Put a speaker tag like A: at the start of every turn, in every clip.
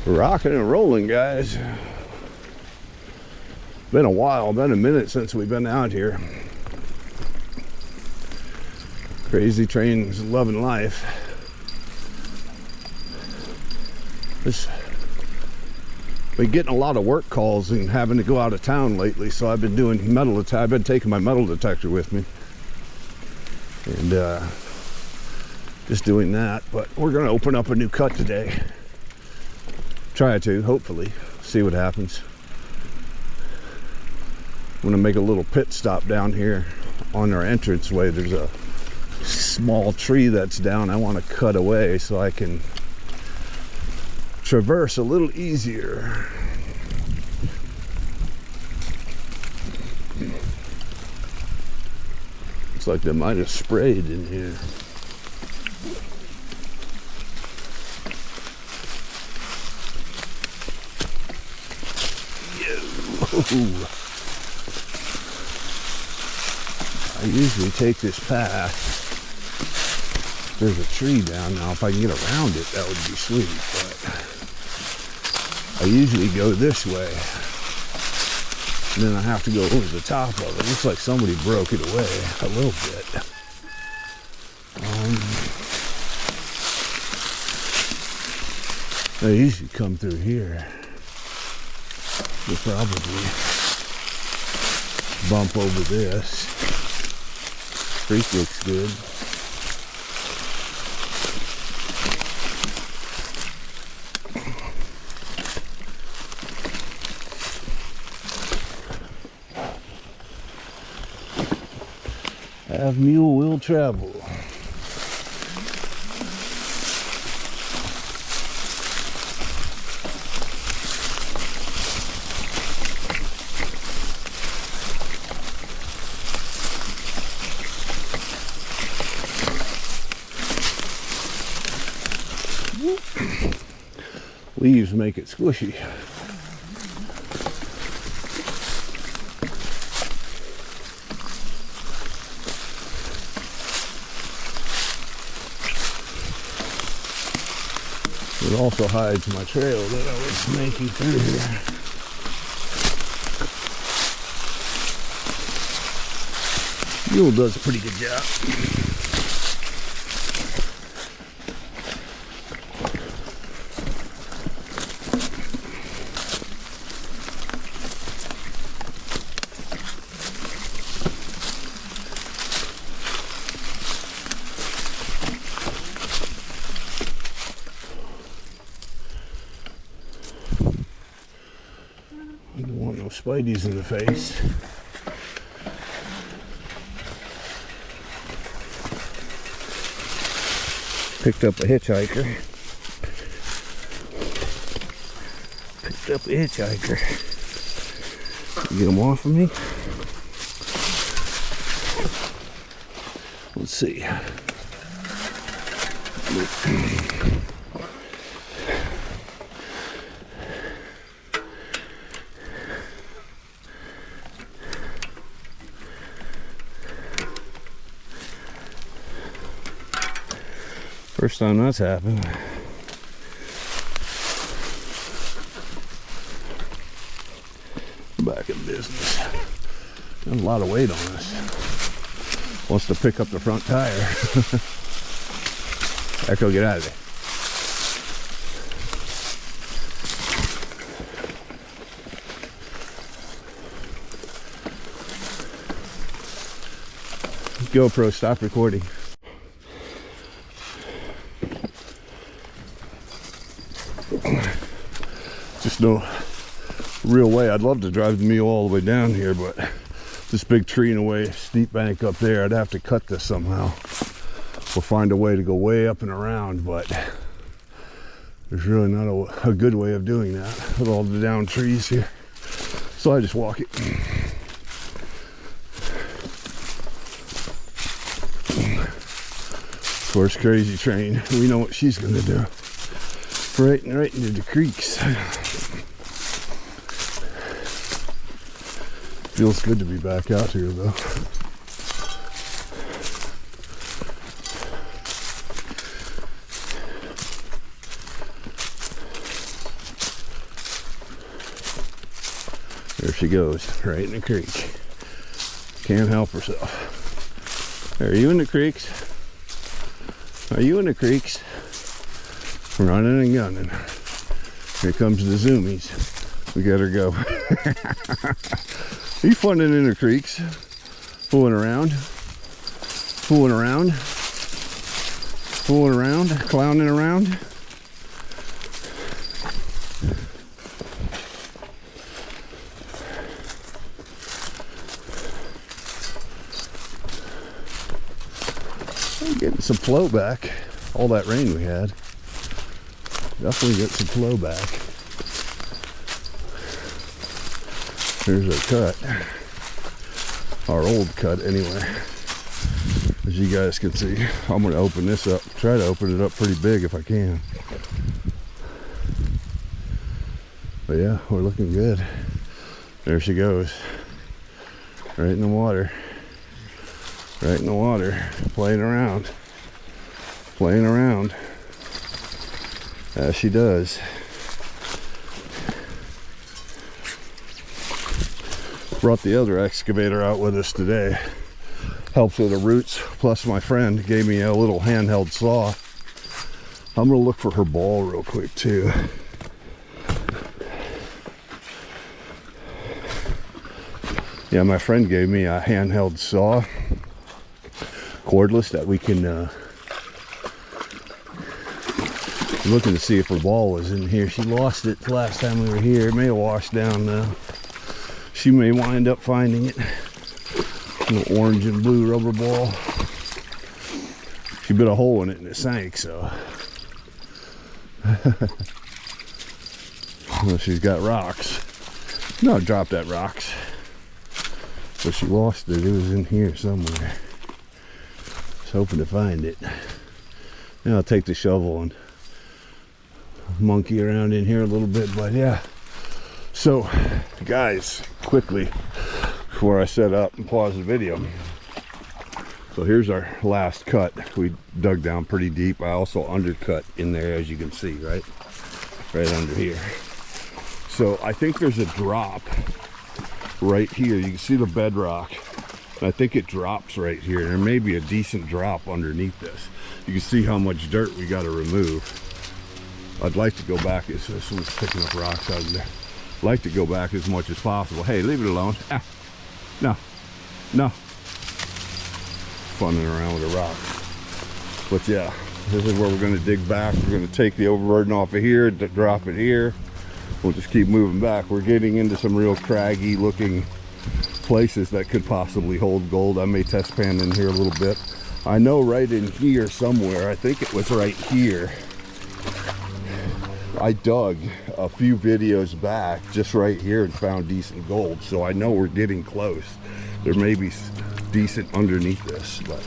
A: Rocking and rolling, guys. Been a while, been a minute since we've been out here. Crazy train's loving life. Been getting a lot of work calls and having to go out of town lately, so I've been doing I've been taking my metal detector with me and just doing that. But we're gonna open up a new cut today. Try to, hopefully, see what happens. I'm gonna make a little pit stop down here on our entranceway. There's a small tree that's down. I want to cut away so I can traverse a little easier. Looks like they might have sprayed in here. Yo. I usually take this path. There's a tree down now. If I can get around it, that would be sweet. But I usually go this way. And then I have to go over the top of it. Looks like somebody broke it away a little bit. They usually come through here. We'll probably bump over this. Creek looks good. Have mule will travel. Leaves make it squishy. It also hides my trail that I was making through here. Mule does a pretty good job. Spidey's in the face. Picked up a hitchhiker. You get him off of me? Let's see. First time that's happened. Back in business. There's a lot of weight on this. Wants to pick up the front tire. Echo, get out of there. GoPro, stop recording. Just no real way. I'd love to drive the mule all the way down here, but this big tree in the way, steep bank up there, I'd have to cut this somehow or find a way to go way up and around, but there's really not a good way of doing that with all the down trees here. So I just walk it. Of course, crazy train. We know what she's gonna do. Right into the creeks. Feels good to be back out here though. There she goes, right in the creek. Can't help herself. Are you in the creeks? Are you in the creeks? Running and gunning. Here comes the zoomies. We gotta go. Are you funning in the creeks? Fooling around? Fooling around? Fooling around? Clowning around? Getting some flow back. All that rain we had. Definitely get some flow back. Here's our cut. Our old cut anyway. As you guys can see, I'm going to open this up. Try to open it up pretty big if I can. But yeah, we're looking good. There she goes. Right in the water. Right in the water. Playing around. Playing around. As she does. Brought the other excavator out with us today. Helps with the roots. Plus my friend gave me a little handheld saw. I'm gonna look for her ball real quick too. Yeah, my friend gave me a handheld saw, cordless, that we can looking to see if her ball was in here. She lost it the last time we were here. It may have washed down now. She may wind up finding it. A little orange and blue rubber ball. She bit a hole in it and it sank, so. Well, she's got rocks. No, dropped that rocks. But she lost it. It was in here somewhere. I was hoping to find it. Now I'll take the shovel and monkey around in here a little bit, but yeah. So guys, quickly before I set up and pause the video, so here's our last cut. We dug down pretty deep. I also undercut in there, as you can see, right under here. So I think there's a drop right here. You can see the bedrock, and I think it drops right here. There may be a decent drop underneath this. You can see how much dirt we got to remove. I'd like to go back. Someone's picking up rocks out of there. I'd like to go back as much as possible. Hey, leave it alone. Ah, no, no. Funning around with a rock. But yeah, this is where we're going to dig back. We're going to take the overburden off of here, drop it here. We'll just keep moving back. We're getting into some real craggy looking places that could possibly hold gold. I may test pan in here a little bit. I know right in here somewhere, I think it was right here, I dug a few videos back just right here and found decent gold. So I know we're getting close. There may be decent underneath this, but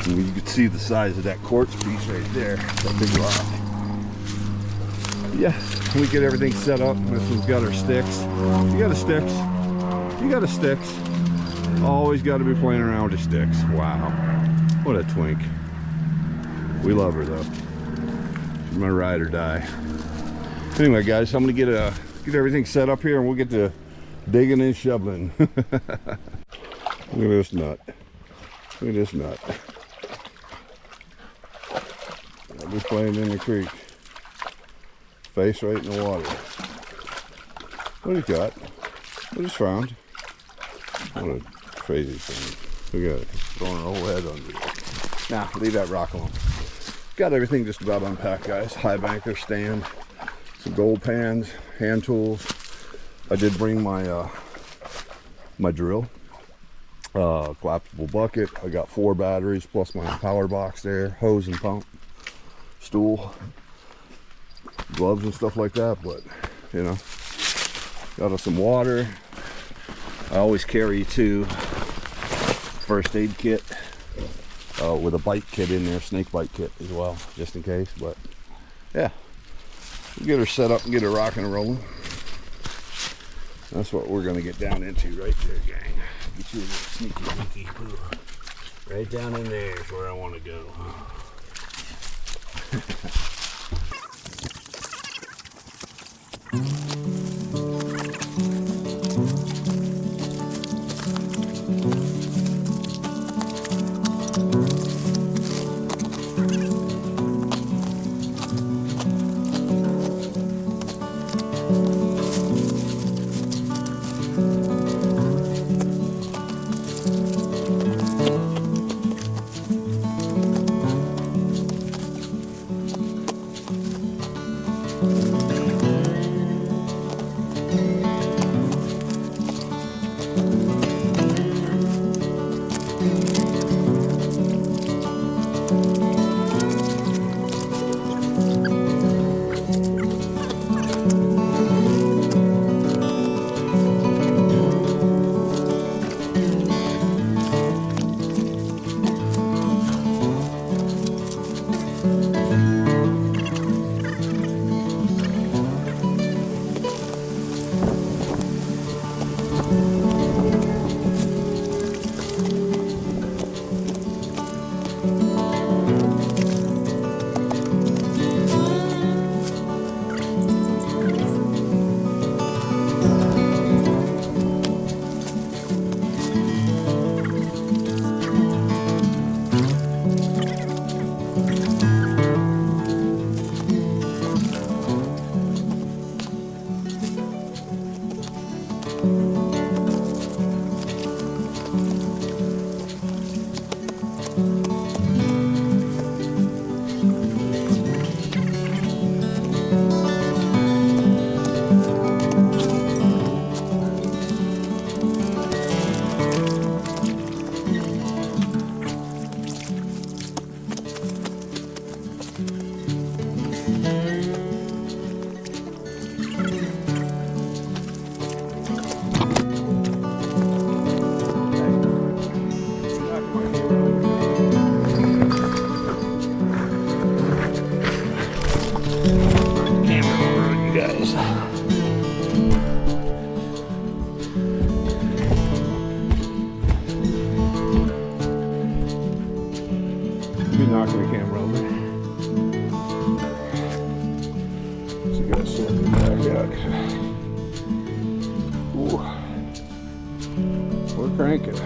A: you can see the size of that quartz piece right there, that big rock. Yeah, we get everything set up. This one's got our sticks. You got a sticks. You got a sticks. Always got to be playing around with the sticks. Wow, what a twink. We love her though. She's my ride or die. Anyway, guys, I'm gonna get everything set up here, and we'll get to digging and shoveling. Look at this nut. Look at this nut. I'll be playing in the creek. Face right in the water. What do you got? What is found? What a crazy thing. Look at it. Throwing her whole head under it. Nah, leave that rock alone. Got everything just about unpacked, guys. High banker stand, some gold pans, hand tools. I did bring my my drill, collapsible bucket. I got 4 batteries plus my power box there, hose and pump, stool, gloves and stuff like that. But you know, got us some water. I always carry 2 first aid kit with a bite kit in there, snake bite kit as well, just in case. But yeah, we'll get her set up and get her rocking and rolling. That's what we're gonna get down into right there, gang. Get you a little sneaky sneaky poo. Right down in there is where I want to go. you guys. Be knocking the camera over. So you gotta sort it back out. Ooh. We're cranking.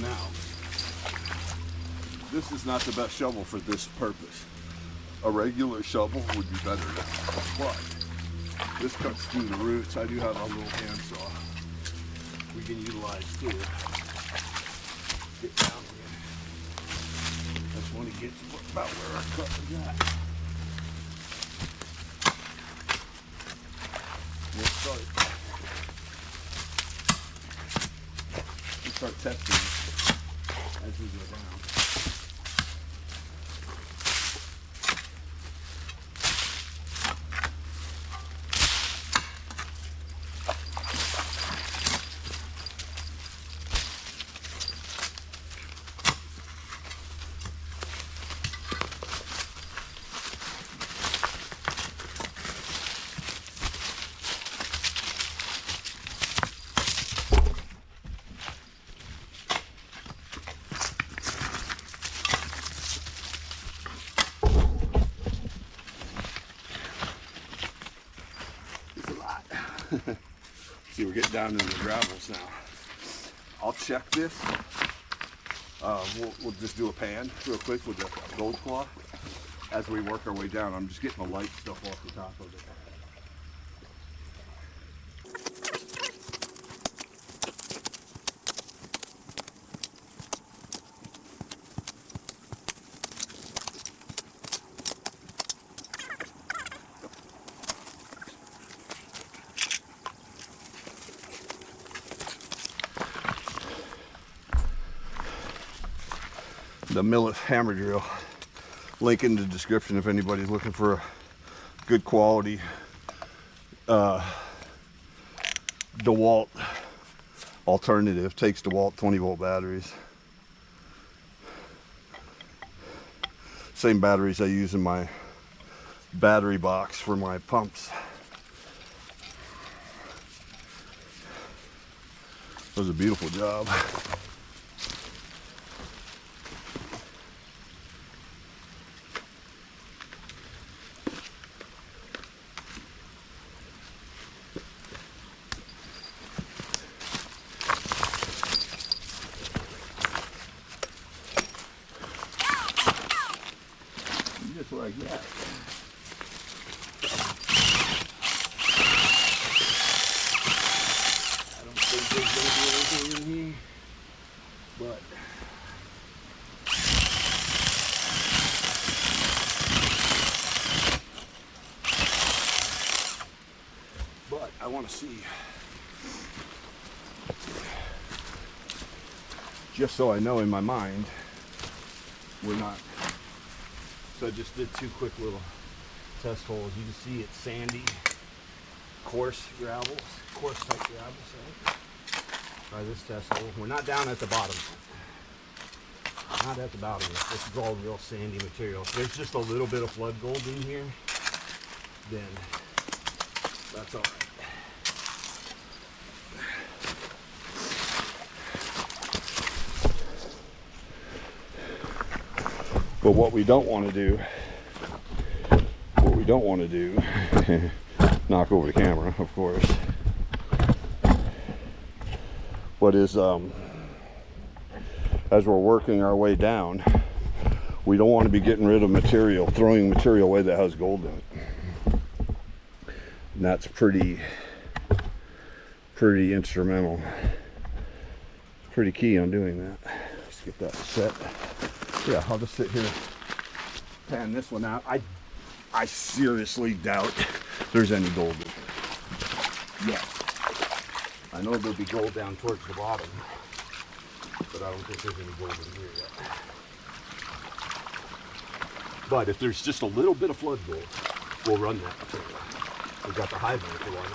A: Now, this is not the best shovel for this purpose. A regular shovel would be better now, but this cuts through the roots. I do have a little handsaw we can utilize too. Get down here. I just want to get to about where our cut is at. We'll start testing as we go down. See, we're getting down into the gravels now. I'll check this. We'll just do a pan real quick with the gold claw as we work our way down. I'm just getting the light stuff off the top of it. The Mellif hammer drill. Link in the description if anybody's looking for a good quality Dewalt alternative. Takes Dewalt 20-volt batteries. Same batteries I use in my battery box for my pumps. Does a beautiful job. Just like that. I don't think there's going to be anything in here, but I want to see, just so I know in my mind, we're not. So I just did two quick little test holes. You can see it's sandy, coarse gravel, coarse type gravel. So try this test hole. We're not down at the bottom. Not at the bottom yet. This is all real sandy material. If there's just a little bit of flood gold in here, then that's all right. But what we don't want to do, what we we don't want to do, knock over the camera, of course, but is as we're working our way down, we don't want to be getting rid of material, throwing material away that has gold in it. And that's pretty instrumental, pretty key on doing that. Let's get that set. Yeah, I'll just sit here, pan this one out. I seriously doubt there's any gold in it. Yeah. I know there'll be gold down towards the bottom, but I don't think there's any gold in here yet. But if there's just a little bit of flood gold, we'll run that material. We've got the high bank to run it.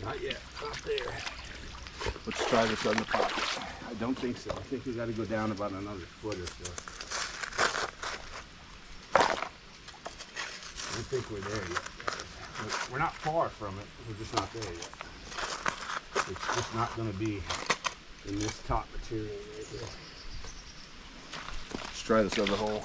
A: Not yet, not there. Let's try this on the top. I don't think so. I think we got to go down about another foot or so. I don't think we're there yet. We're not far from it. We're just not there yet. It's just not going to be in this top material right here. Let's try this other hole.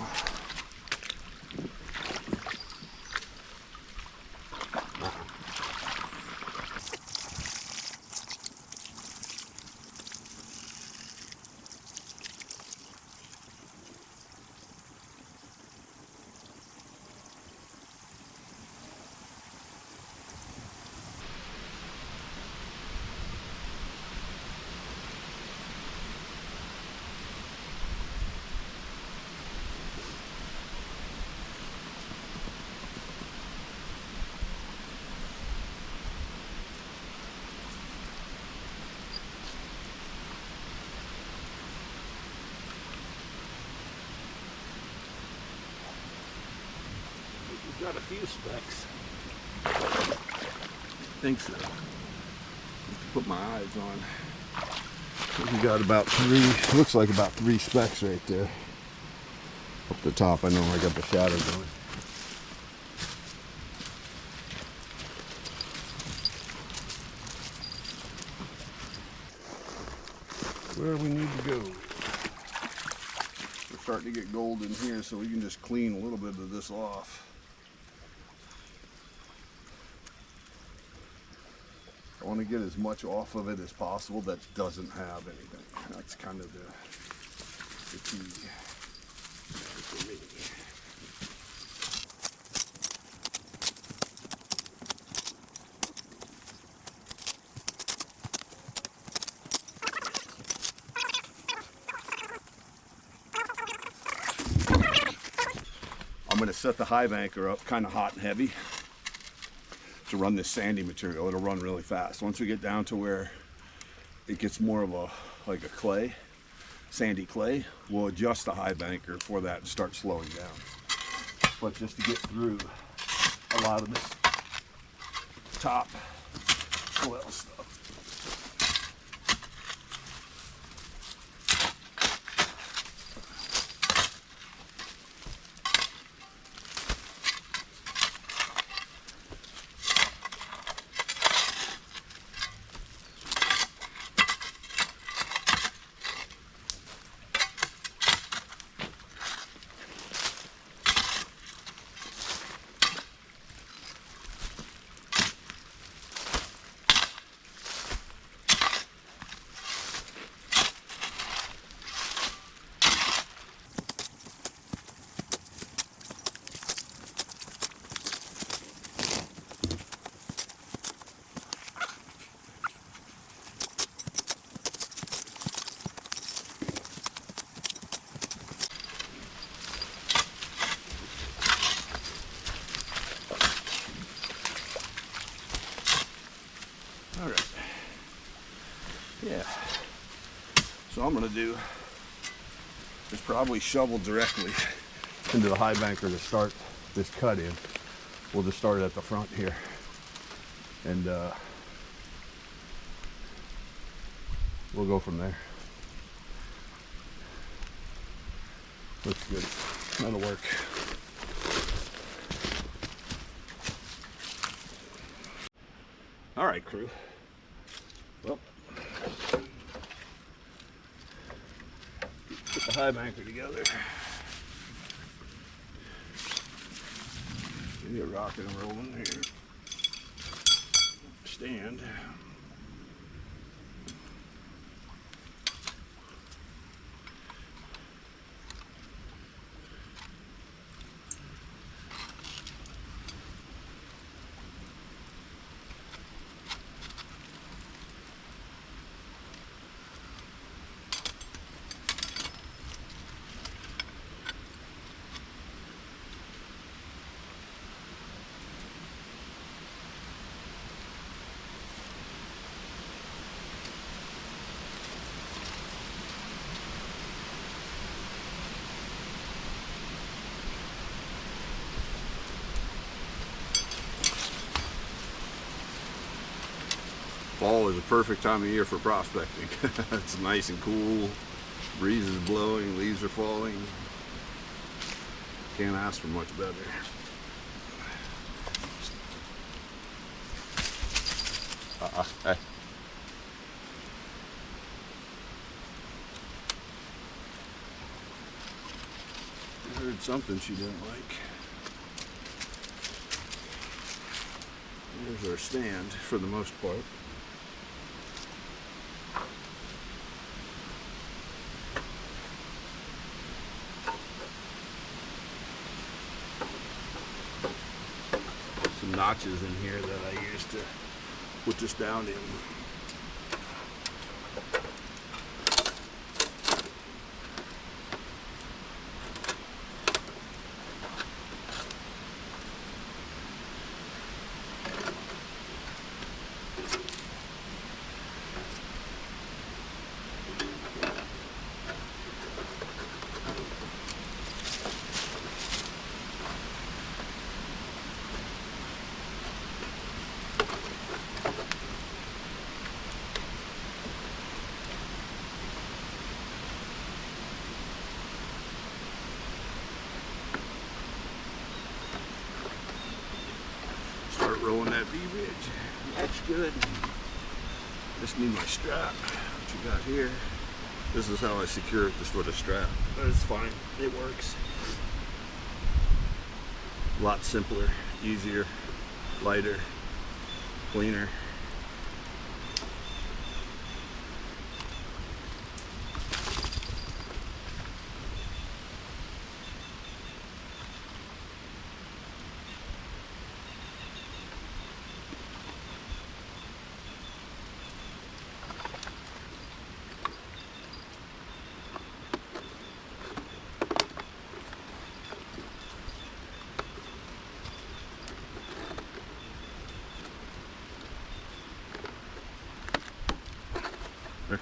A: Got a few specks. I think so. Put my eyes on. We got about three, looks like about 3 specks right there. Up the top, I know I got the shadow going. Where we need to go. We're starting to get gold in here, so we can just clean a little bit of this off. I want to get as much off of it as possible that doesn't have anything. That's kind of the key for me. I'm going to set the high banker up kind of hot and heavy to run this sandy material. It'll run really fast. Once we get down to where it gets more of like a clay, sandy clay, we'll adjust the high banker for that and start slowing down. But just to get through a lot of this top soil stuff. I'm gonna do is probably shovel directly into the high banker to start this cut in. We'll just start it at the front here, and we'll go from there. Looks good. That'll work. All right, crew. Well, put the high banker together. Get it rocking and rolling here. Stand. Fall is a perfect time of year for prospecting. It's nice and cool, breeze is blowing, leaves are falling. Can't ask for much better. Hey. I heard something she didn't like. There's our stand for the most part. Some notches in here that I used to put this down in. Rolling that V-ridge. That's good. Just need my strap. What you got here? This is how I secure it, just with a strap. But it's fine. It works. A lot simpler, easier, lighter, cleaner.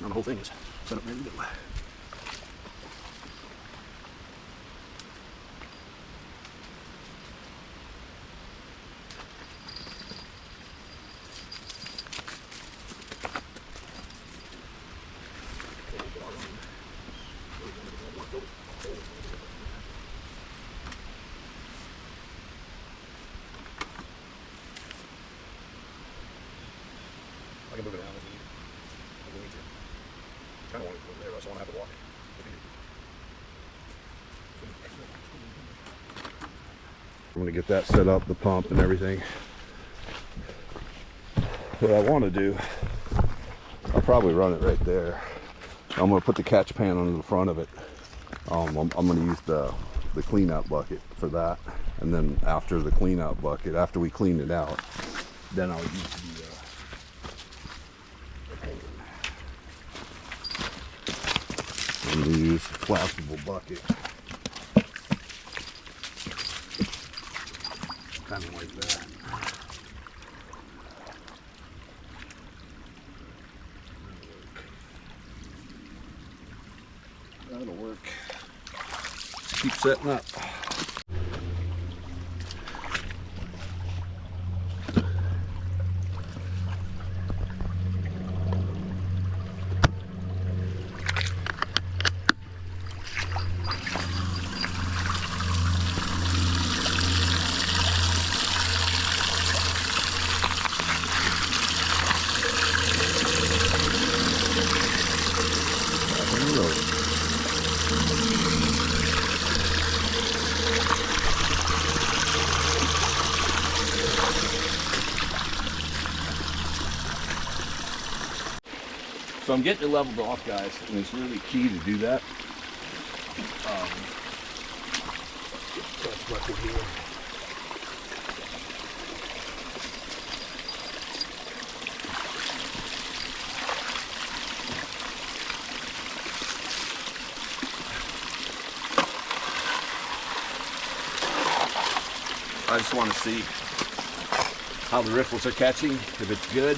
A: Now the whole thing is set up ready to go. I can move it down if we need to. I kind of want it to go there, else I want to have to walk it. I'm going to get that set up, the pump and everything. What I want to do, I'll probably run it right there. I'm going to put the catch pan under the front of it. I'm going to use the clean out bucket for that. And then after the clean out bucket, after we clean it out, then I'll use the I'm going to use a collapsible bucket. Kind of like that. That'll work. Keep setting up. So I'm getting it leveled off, guys, and it's really key to do that. Test bucket here. I just want to see how the riffles are catching, if it's good,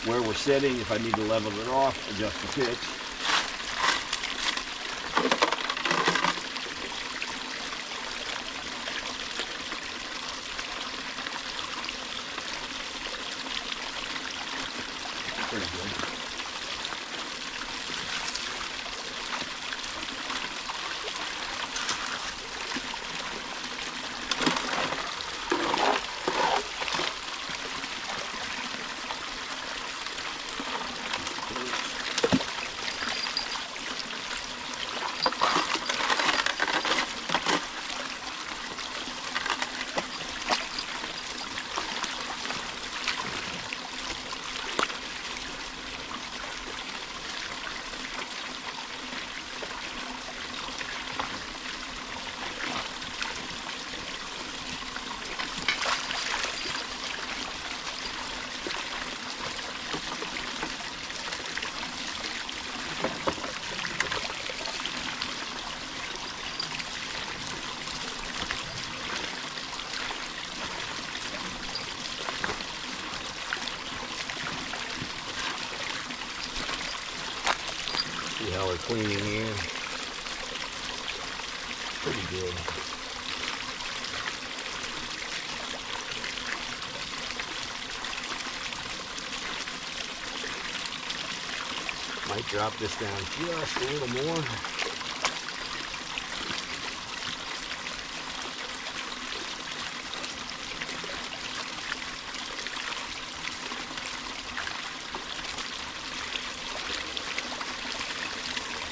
A: where we're sitting, if I need to level it off, adjust the pitch. Pretty good. See how we're cleaning here. Pretty good. Might drop this down just a little more.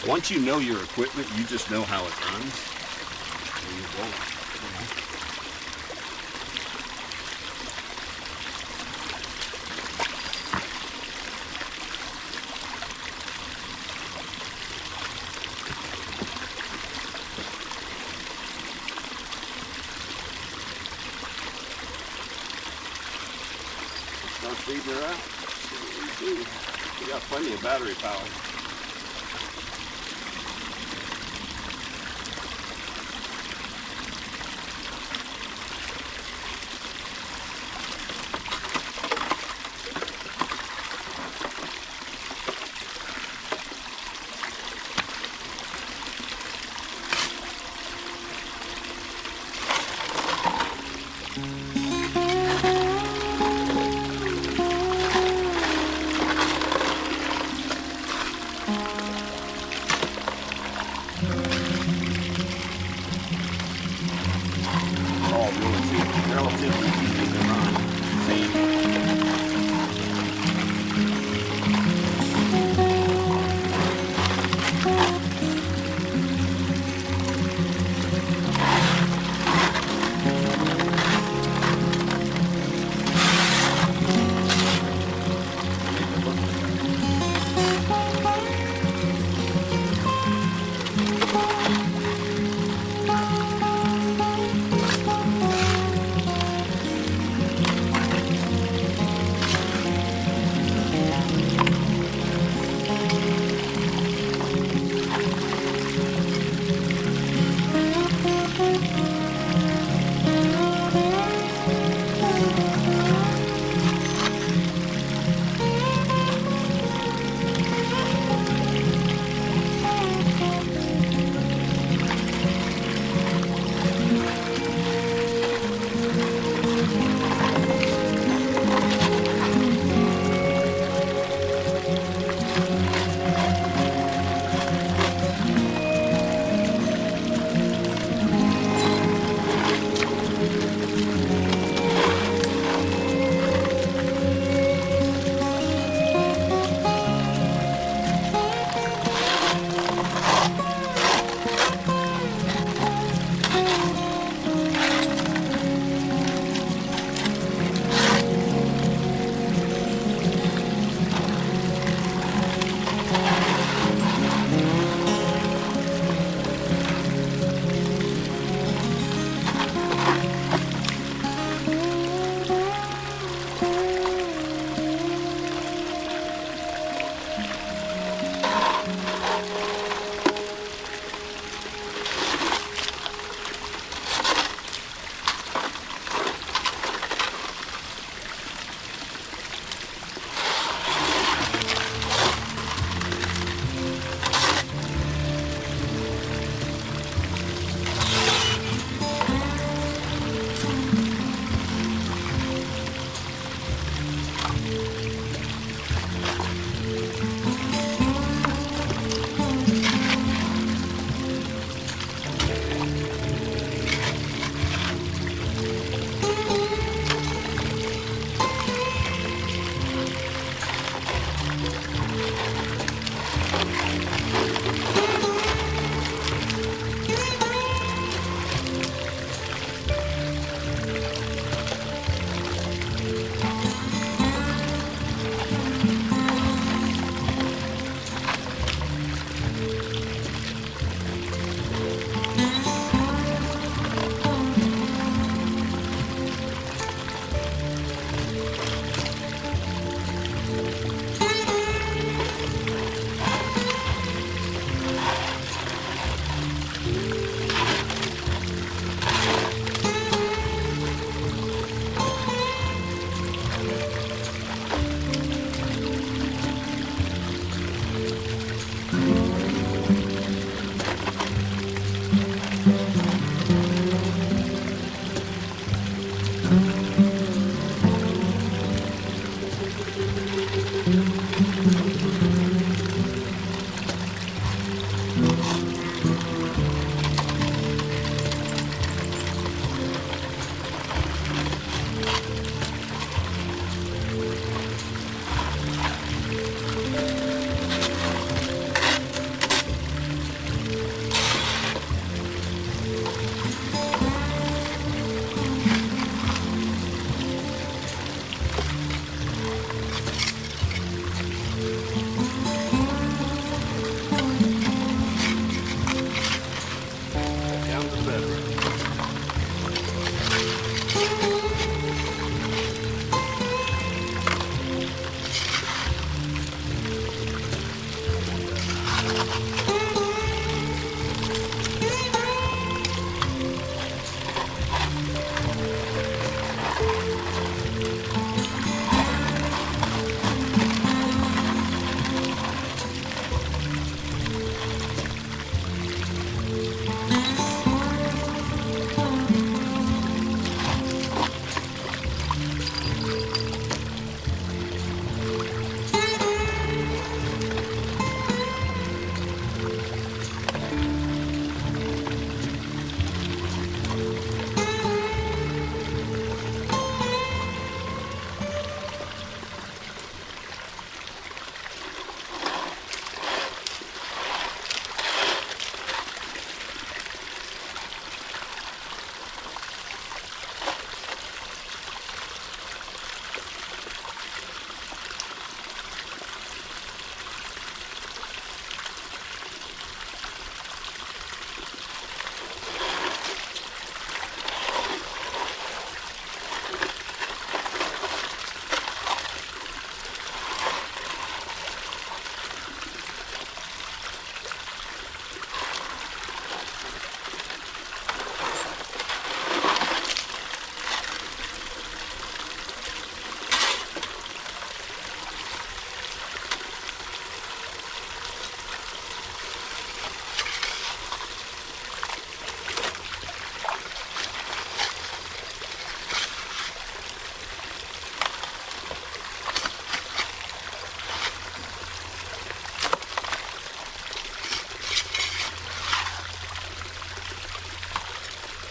A: Once you know your equipment, you just know how it runs. So you go, start feeding her out. See what we do. We got plenty of battery power. Relatively easy to run. See?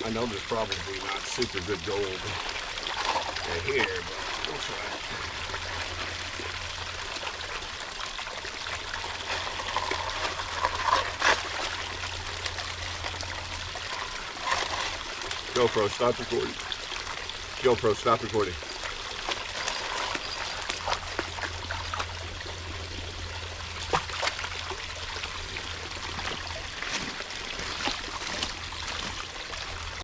A: I know there's probably not super good gold right here, but we'll try it. GoPro, stop recording. GoPro, stop recording.